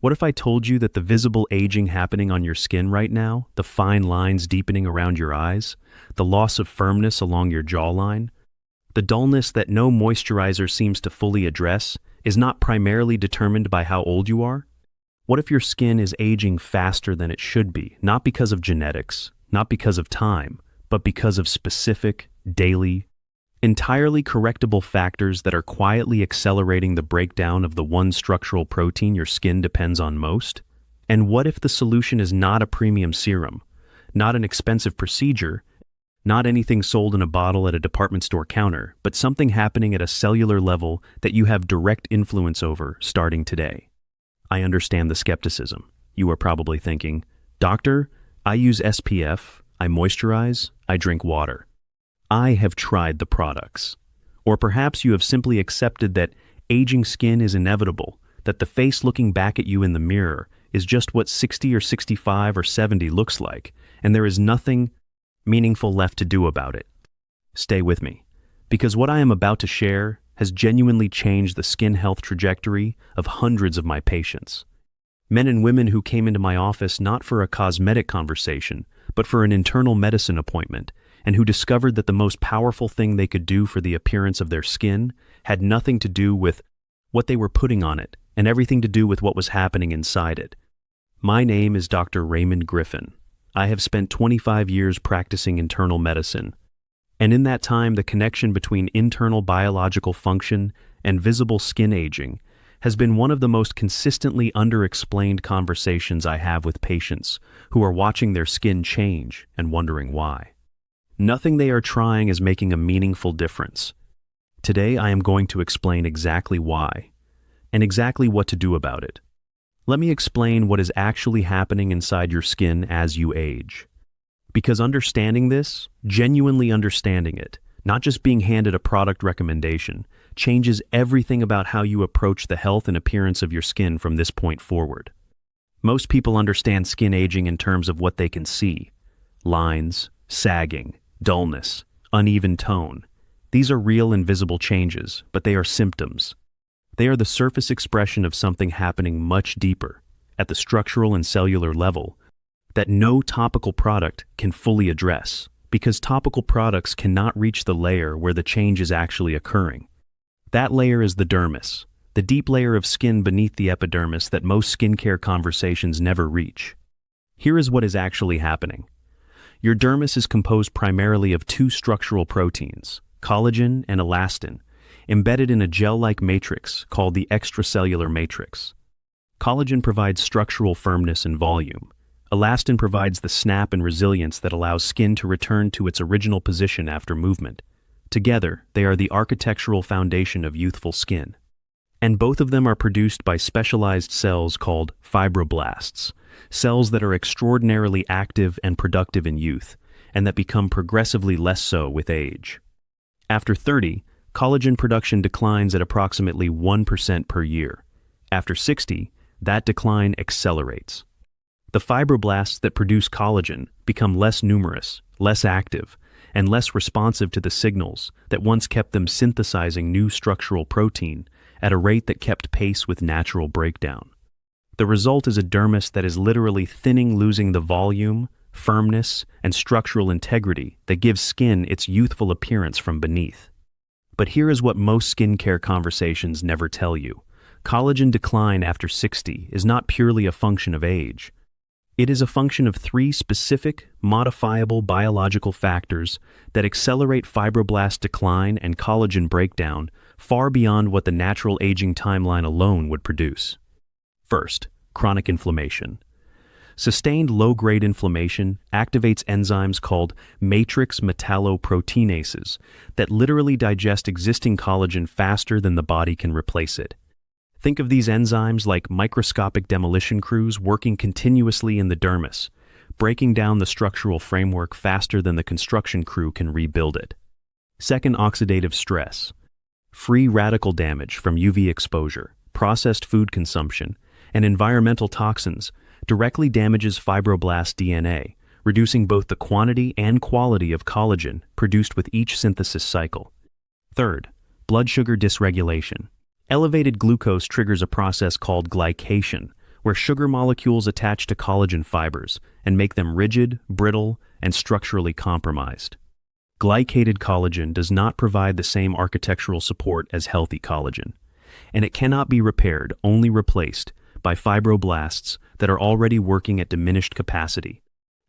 What if I told you that the visible aging happening on your skin right now, the fine lines deepening around your eyes, the loss of firmness along your jawline, the dullness that no moisturizer seems to fully address, is not primarily determined by how old you are? What if your skin is aging faster than it should be, not because of genetics, not because of time, but because of specific, daily, entirely correctable factors that are quietly accelerating the breakdown of the one structural protein your skin depends on most? And what if the solution is not a premium serum, not an expensive procedure, not anything sold in a bottle at a department store counter, but something happening at a cellular level that you have direct influence over starting today? I understand the skepticism. You are probably thinking, "Doctor, I use SPF, I moisturize, I drink water. I have tried the products." Or perhaps you have simply accepted that aging skin is inevitable, that the face looking back at you in the mirror is just what 60 or 65 or 70 looks like, and there is nothing meaningful left to do about it. Stay with me, because what I am about to share has genuinely changed the skin health trajectory of hundreds of my patients. Men and women who came into my office not for a cosmetic conversation, but for an internal medicine appointment, and who discovered that the most powerful thing they could do for the appearance of their skin had nothing to do with what they were putting on it, and everything to do with what was happening inside it. My name is Dr. Raymond Griffin. I have spent 25 years practicing internal medicine, and in that time the connection between internal biological function and visible skin aging has been one of the most consistently underexplained conversations I have with patients who are watching their skin change and wondering why. Nothing they are trying is making a meaningful difference. Today I am going to explain exactly why, and exactly what to do about it. Let me explain what is actually happening inside your skin as you age. Because understanding this, genuinely understanding it, not just being handed a product recommendation, changes everything about how you approach the health and appearance of your skin from this point forward. Most people understand skin aging in terms of what they can see: lines, sagging, dullness, uneven tone. These are real and visible changes, but they are symptoms. They are the surface expression of something happening much deeper, at the structural and cellular level, that no topical product can fully address, because topical products cannot reach the layer where the change is actually occurring. That layer is the dermis, the deep layer of skin beneath the epidermis that most skincare conversations never reach. Here is what is actually happening. Your dermis is composed primarily of two structural proteins, collagen and elastin, embedded in a gel-like matrix called the extracellular matrix. Collagen provides structural firmness and volume. Elastin provides the snap and resilience that allows skin to return to its original position after movement. Together, they are the architectural foundation of youthful skin. And both of them are produced by specialized cells called fibroblasts, cells that are extraordinarily active and productive in youth, and that become progressively less so with age. After 30, collagen production declines at approximately 1% per year. After 60, that decline accelerates. The fibroblasts that produce collagen become less numerous, less active, and less responsive to the signals that once kept them synthesizing new structural protein at a rate that kept pace with natural breakdown. The result is a dermis that is literally thinning, losing the volume, firmness, and structural integrity that gives skin its youthful appearance from beneath. But here is what most skincare conversations never tell you. Collagen decline after 60 is not purely a function of age. It is a function of three specific, modifiable biological factors that accelerate fibroblast decline and collagen breakdown far beyond what the natural aging timeline alone would produce. First, chronic inflammation. Sustained low-grade inflammation activates enzymes called matrix metalloproteinases that literally digest existing collagen faster than the body can replace it. Think of these enzymes like microscopic demolition crews working continuously in the dermis, breaking down the structural framework faster than the construction crew can rebuild it. Second, oxidative stress. Free radical damage from UV exposure, processed food consumption, and environmental toxins directly damages fibroblast DNA, reducing both the quantity and quality of collagen produced with each synthesis cycle. Third, blood sugar dysregulation. Elevated glucose triggers a process called glycation, where sugar molecules attach to collagen fibers and make them rigid, brittle, and structurally compromised. Glycated collagen does not provide the same architectural support as healthy collagen, and it cannot be repaired, only replaced, by fibroblasts that are already working at diminished capacity.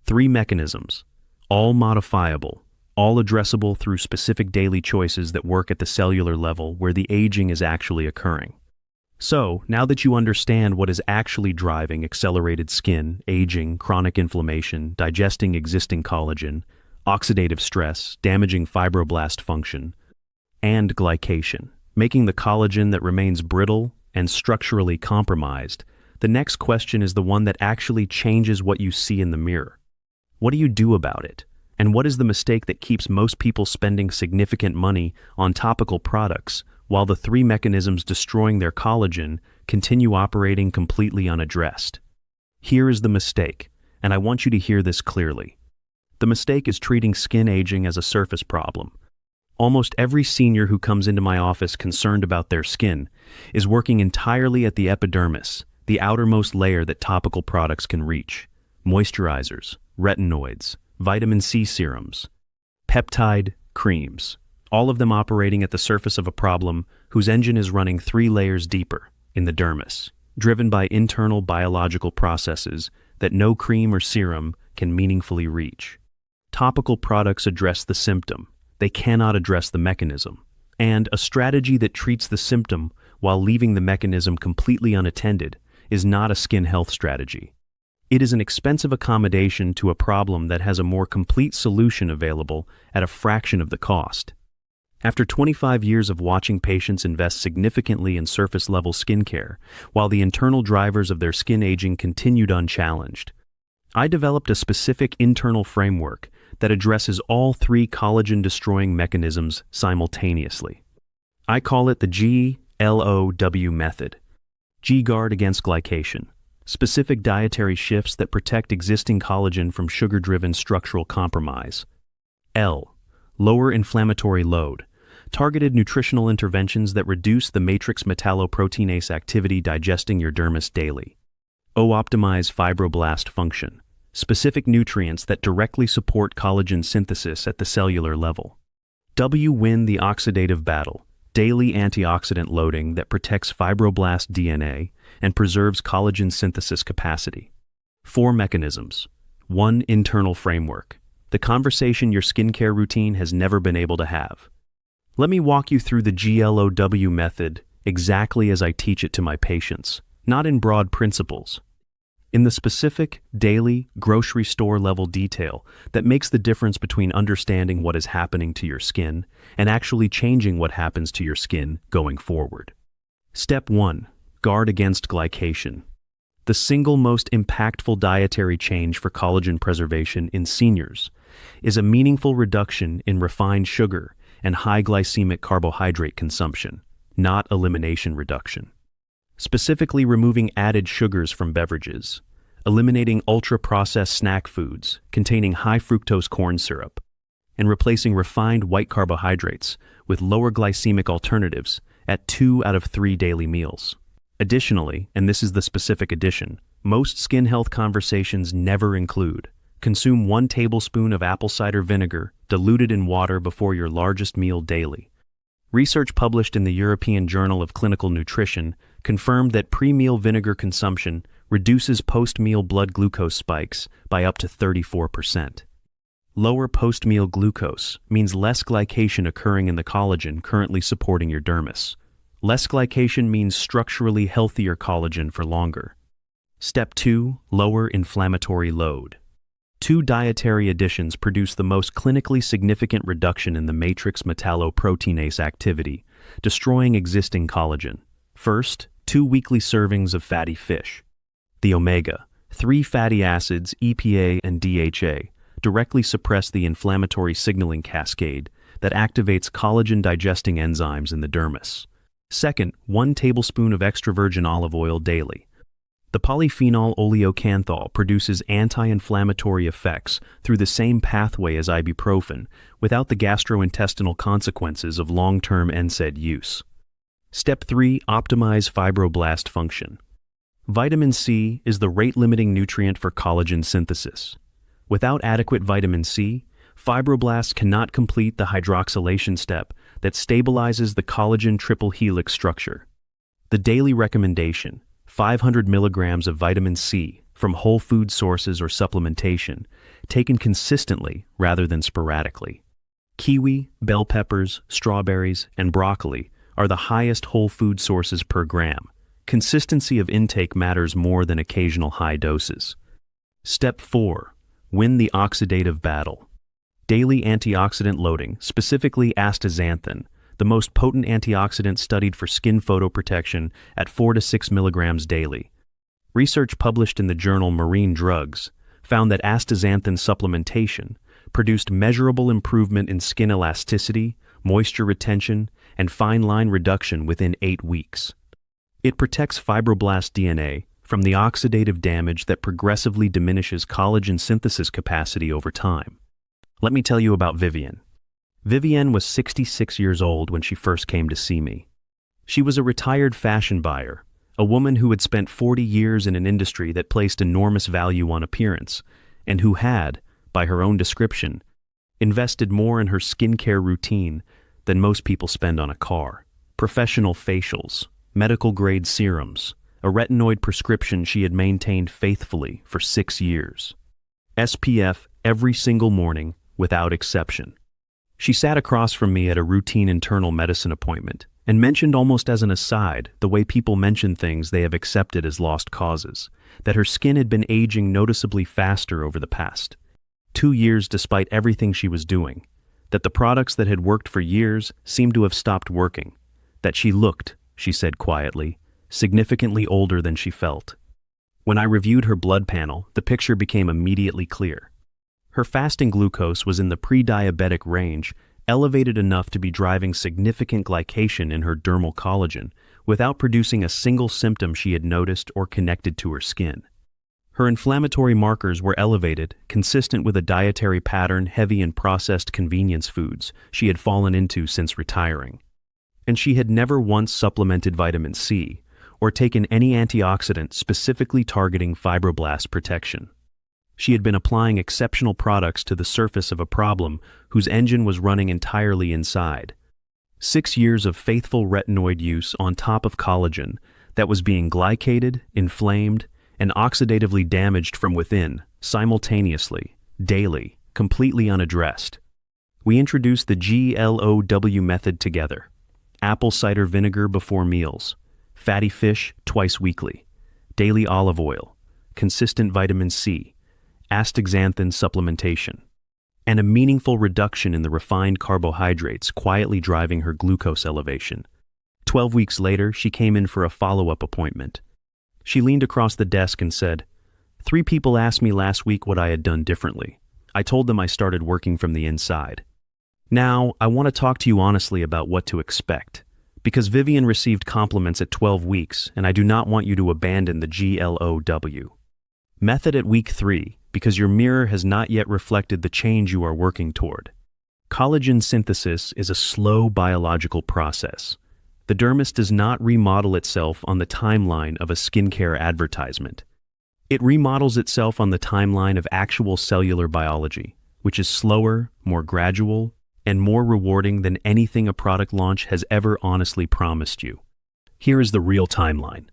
3 mechanisms, all modifiable, all addressable through specific daily choices that work at the cellular level where the aging is actually occurring. So, now that you understand what is actually driving accelerated skin, aging, chronic inflammation, digesting existing collagen, oxidative stress, damaging fibroblast function, and glycation, making the collagen that remains brittle and structurally compromised, the next question is the one that actually changes what you see in the mirror. What do you do about it? And what is the mistake that keeps most people spending significant money on topical products while the 3 mechanisms destroying their collagen continue operating completely unaddressed? Here is the mistake, and I want you to hear this clearly. The mistake is treating skin aging as a surface problem. Almost every senior who comes into my office concerned about their skin is working entirely at the epidermis, the outermost layer that topical products can reach. Moisturizers, retinoids, vitamin C serums, peptide creams, all of them operating at the surface of a problem whose engine is running 3 layers deeper, in the dermis, driven by internal biological processes that no cream or serum can meaningfully reach. Topical products address the symptom. They cannot address the mechanism. And a strategy that treats the symptom while leaving the mechanism completely unattended is not a skin health strategy. It is an expensive accommodation to a problem that has a more complete solution available at a fraction of the cost. After 25 years of watching patients invest significantly in surface-level skincare, while the internal drivers of their skin aging continued unchallenged, I developed a specific internal framework that addresses all 3 collagen-destroying mechanisms simultaneously. I call it the G.L.O.W method. G, guard against glycation. Specific dietary shifts that protect existing collagen from sugar-driven structural compromise. L, lower inflammatory load. Targeted nutritional interventions that reduce the matrix metalloproteinase activity digesting your dermis daily. O, optimize fibroblast function. Specific nutrients that directly support collagen synthesis at the cellular level. W, win the oxidative battle. Daily antioxidant loading that protects fibroblast DNA and preserves collagen synthesis capacity. 4 mechanisms. 1 internal framework. The conversation your skincare routine has never been able to have. Let me walk you through the G.L.O.W method exactly as I teach it to my patients, not in broad principles. In the specific, daily, grocery store level detail that makes the difference between understanding what is happening to your skin and actually changing what happens to your skin going forward. Step 1. Guard against glycation. The single most impactful dietary change for collagen preservation in seniors is a meaningful reduction in refined sugar and high glycemic carbohydrate consumption, not elimination reduction. Specifically removing added sugars from beverages, eliminating ultra-processed snack foods containing high fructose corn syrup, and replacing refined white carbohydrates with lower glycemic alternatives at 2 out of 3 daily meals. Additionally, and this is the specific addition, most skin health conversations never include: consume 1 tablespoon of apple cider vinegar diluted in water before your largest meal daily. Research published in the European Journal of Clinical Nutrition confirmed that pre-meal vinegar consumption reduces post-meal blood glucose spikes by up to 34%. Lower post-meal glucose means less glycation occurring in the collagen currently supporting your dermis. Less glycation means structurally healthier collagen for longer. Step 2. Lower inflammatory load. 2 dietary additions produce the most clinically significant reduction in the matrix metalloproteinase activity, destroying existing collagen. First, 2 weekly servings of fatty fish. The omega-3 fatty acids, EPA and DHA, directly suppress the inflammatory signaling cascade that activates collagen-digesting enzymes in the dermis. Second, 1 tablespoon of extra virgin olive oil daily. The polyphenol oleocanthal produces anti-inflammatory effects through the same pathway as ibuprofen without the gastrointestinal consequences of long-term NSAID use. Step 3. Optimize fibroblast function. Vitamin C is the rate-limiting nutrient for collagen synthesis. Without adequate vitamin C, fibroblasts cannot complete the hydroxylation step that stabilizes the collagen triple helix structure. The daily recommendation: 500 milligrams of vitamin C from whole food sources or supplementation, taken consistently rather than sporadically. Kiwi, bell peppers, strawberries, and broccoli are the highest whole food sources per gram. Consistency of intake matters more than occasional high doses. Step 4. Win the oxidative battle. Daily antioxidant loading, specifically astaxanthin, the most potent antioxidant studied for skin photoprotection at 4 to 6 milligrams daily. Research published in the journal Marine Drugs found that astaxanthin supplementation produced measurable improvement in skin elasticity, moisture retention, and fine line reduction within 8 weeks. It protects fibroblast DNA from the oxidative damage that progressively diminishes collagen synthesis capacity over time. Let me tell you about Vivian. Vivian was 66 years old when she first came to see me. She was a retired fashion buyer, a woman who had spent 40 years in an industry that placed enormous value on appearance, and who had, by her own description, invested more in her skincare routine than most people spend on a car. Professional facials, medical-grade serums, a retinoid prescription she had maintained faithfully for 6 years. SPF every single morning, without exception. She sat across from me at a routine internal medicine appointment and mentioned almost as an aside the way people mention things they have accepted as lost causes, that her skin had been aging noticeably faster over the past 2 years despite everything she was doing, that the products that had worked for years seemed to have stopped working, that she looked, she said quietly, significantly older than she felt. When I reviewed her blood panel, the picture became immediately clear. Her fasting glucose was in the pre-diabetic range, elevated enough to be driving significant glycation in her dermal collagen, without producing a single symptom she had noticed or connected to her skin. Her inflammatory markers were elevated, consistent with a dietary pattern heavy in processed convenience foods she had fallen into since retiring. And she had never once supplemented vitamin C or taken any antioxidant specifically targeting fibroblast protection. She had been applying exceptional products to the surface of a problem whose engine was running entirely inside. 6 years of faithful retinoid use on top of collagen that was being glycated, inflamed, and oxidatively damaged from within, simultaneously, daily, completely unaddressed. We introduced the G.L.O.W method together. Apple cider vinegar before meals, fatty fish twice weekly, daily olive oil, consistent vitamin C, astaxanthin supplementation, and a meaningful reduction in the refined carbohydrates quietly driving her glucose elevation. 12 weeks later, she came in for a follow-up appointment. She leaned across the desk and said, 3 people asked me last week what I had done differently. I told them I started working from the inside. Now, I want to talk to you honestly about what to expect, because Vivian received compliments at 12 weeks, and I do not want you to abandon the G.L.O.W. method at week 3, because your mirror has not yet reflected the change you are working toward. Collagen synthesis is a slow biological process. The dermis does not remodel itself on the timeline of a skincare advertisement. It remodels itself on the timeline of actual cellular biology, which is slower, more gradual, and more rewarding than anything a product launch has ever honestly promised you. Here is the real timeline.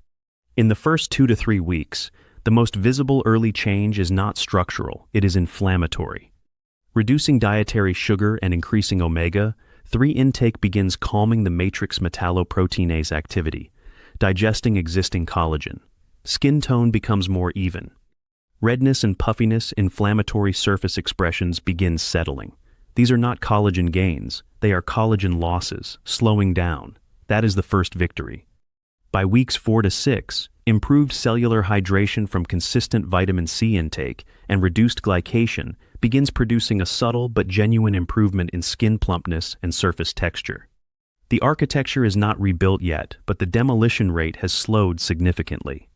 In the first 2 to 3 weeks, the most visible early change is not structural, it is inflammatory. Reducing dietary sugar and increasing omega-3 intake begins calming the matrix metalloproteinase activity, digesting existing collagen. Skin tone becomes more even. Redness and puffiness, inflammatory surface expressions begin settling. These are not collagen gains, they are collagen losses, slowing down. That is the first victory. By weeks 4 to 6, improved cellular hydration from consistent vitamin C intake and reduced glycation begins producing a subtle but genuine improvement in skin plumpness and surface texture. The architecture is not rebuilt yet, but the demolition rate has slowed significantly.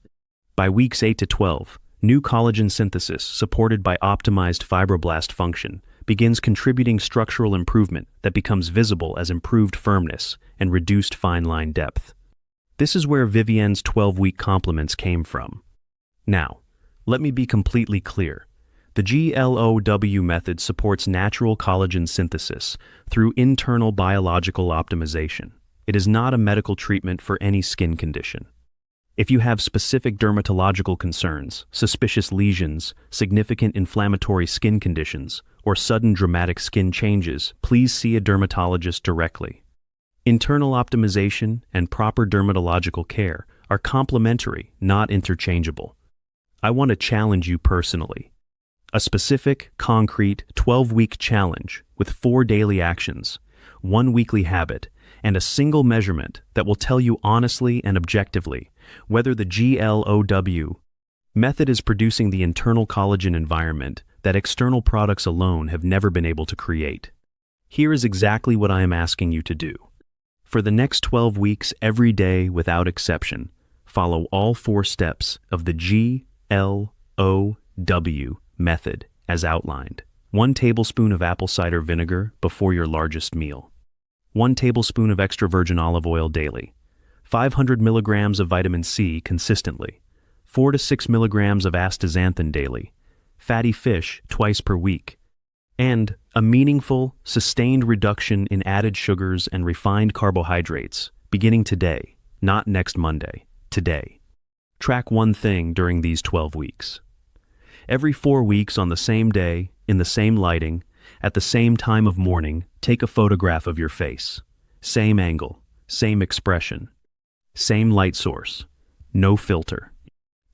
By weeks 8 to 12, new collagen synthesis, supported by optimized fibroblast function, begins contributing structural improvement that becomes visible as improved firmness and reduced fine line depth. This is where Vivienne's 12-week compliments came from. Now, let me be completely clear. The G.L.O.W method supports natural collagen synthesis through internal biological optimization. It is not a medical treatment for any skin condition. If you have specific dermatological concerns, suspicious lesions, significant inflammatory skin conditions, or sudden dramatic skin changes, please see a dermatologist directly. Internal optimization and proper dermatological care are complementary, not interchangeable. I want to challenge you personally. A specific, concrete, 12-week challenge with 4 daily actions, 1 weekly habit, and a single measurement that will tell you honestly and objectively whether the G.L.O.W method is producing the internal collagen environment that external products alone have never been able to create. Here is exactly what I am asking you to do. For the next 12 weeks, every day without exception, follow all 4 steps of the G.L.O.W method as outlined. 1 tablespoon of apple cider vinegar before your largest meal. 1 tablespoon of extra virgin olive oil daily. 500 milligrams of vitamin C consistently. 4 to 6 milligrams of astaxanthin daily. Fatty fish twice per week. And a meaningful, sustained reduction in added sugars and refined carbohydrates, beginning today, not next Monday, today. Track one thing during these 12 weeks. Every 4 weeks on the same day, in the same lighting, at the same time of morning, take a photograph of your face. Same angle, same expression, same light source, no filter.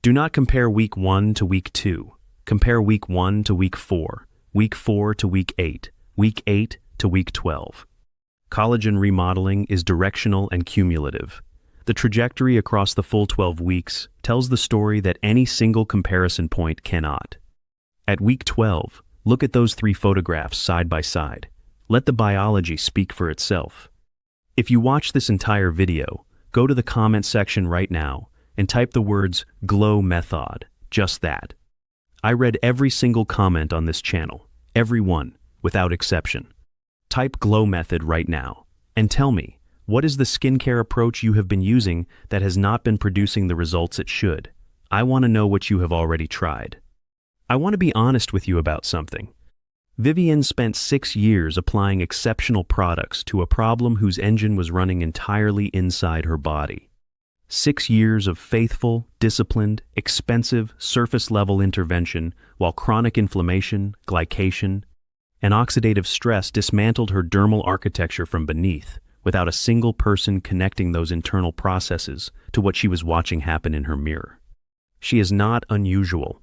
Do not compare week 1 to week 2. Compare week 1 to week 4, week 4 to week 8, week 8 to week 12. Collagen remodeling is directional and cumulative. The trajectory across the full 12 weeks tells the story that any single comparison point cannot. At week 12, look at those 3 photographs side by side. Let the biology speak for itself. If you watch this entire video, go to the comment section right now and type the words G.L.O.W method, just that. I read every single comment on this channel, every one, without exception. Type G.L.O.W method right now and tell me, what is the skincare approach you have been using that has not been producing the results it should? I want to know what you have already tried. I want to be honest with you about something. Vivienne spent 6 years applying exceptional products to a problem whose engine was running entirely inside her body. 6 years of faithful, disciplined, expensive, surface-level intervention while chronic inflammation, glycation, and oxidative stress dismantled her dermal architecture from beneath, without a single person connecting those internal processes to what she was watching happen in her mirror. She is not unusual.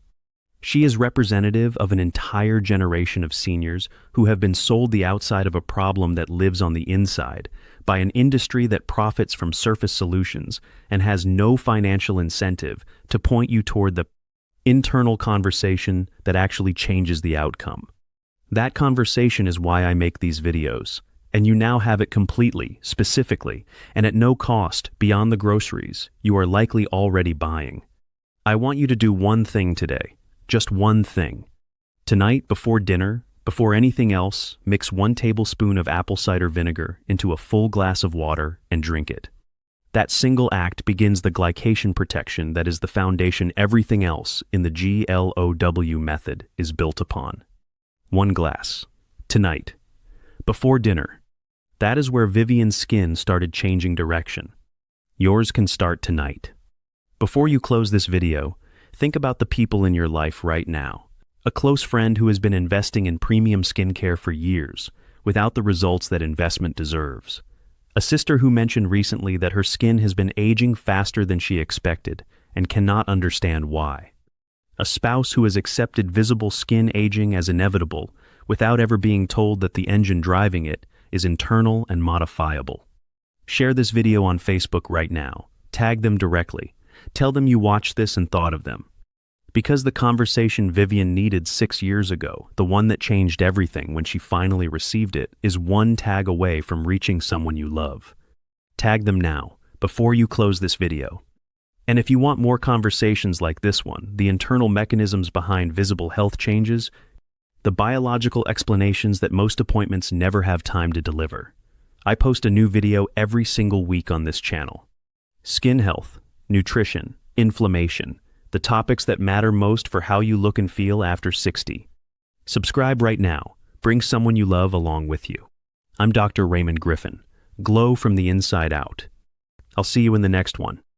She is representative of an entire generation of seniors who have been sold the outside of a problem that lives on the inside by an industry that profits from surface solutions and has no financial incentive to point you toward the internal conversation that actually changes the outcome. That conversation is why I make these videos, and you now have it completely, specifically, and at no cost beyond the groceries you are likely already buying. I want you to do one thing today. Just one thing. Tonight, before dinner, before anything else, mix 1 tablespoon of apple cider vinegar into a full glass of water and drink it. That single act begins the glycation protection that is the foundation everything else in the G.L.O.W method is built upon. 1 glass. Tonight. Before dinner. That is where Vivienne's skin started changing direction. Yours can start tonight. Before you close this video, think about the people in your life right now. A close friend who has been investing in premium skincare for years, without the results that investment deserves. A sister who mentioned recently that her skin has been aging faster than she expected and cannot understand why. A spouse who has accepted visible skin aging as inevitable without ever being told that the engine driving it is internal and modifiable. Share this video on Facebook right now. Tag them directly. Tell them you watched this and thought of them. Because the conversation Vivienne needed 6 years ago, the one that changed everything when she finally received it, is 1 tag away from reaching someone you love. Tag them now, before you close this video. And if you want more conversations like this one, the internal mechanisms behind visible health changes, the biological explanations that most appointments never have time to deliver, I post a new video every single week on this channel. Skin health, nutrition, inflammation, the topics that matter most for how you look and feel after 60. Subscribe right now. Bring someone you love along with you. I'm Dr. Raymond Griffin. Glow from the inside out. I'll see you in the next one.